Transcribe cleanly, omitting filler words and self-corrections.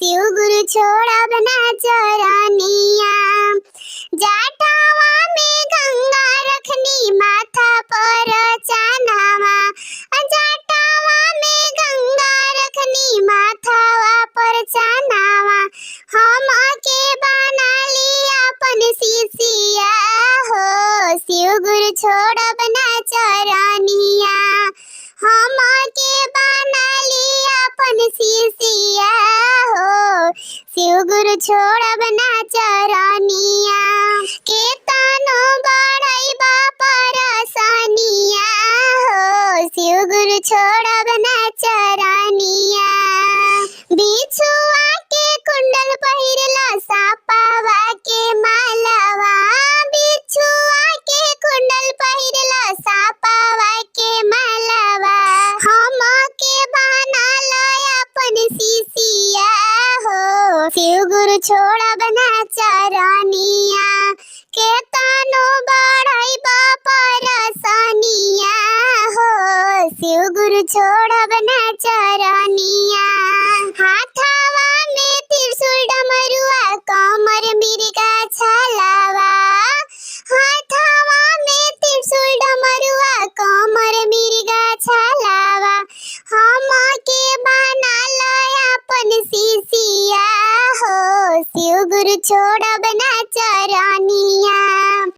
शिव गुरु छोड़ब ना चरनिया। जाटावा में गंगा रखनी माथा पर चानावा। जाटावा में गंगा रखनी माथावा पर चानावा। हम के बना लिया अपन शिष्या हो। शिव गुरु छोड़ब ना चरनिया। हम के बना लिया अपन शिष्या हो। शिव गुरु छोड़ब ना चरनिया। केतनो बढ़ाइबा परसनिया हो। शिव गुरु छोड़ब ना चरनिया। बिछुआ के कुंडल पहिरला सापावा के मालावा। बिछुआ के कुंडल पहिरला सापावा के मालावा। हम के बना लया अपन शिष्या हो। शिव गुरु छोड़ब ना चरनिया। केतनो बढ़ाइबा परसनिया हो। शिव गुरु छोड़ब ना चरनिया। हाथावा में त्रिशूल डमरुआ कमर मिर्गा छलावा। हाथावा में त्रिशूल डमरुआ कमर मिर्गा छलावा। हम के बना लया अपन शिष्या हो। शिव गुरु छोड़ब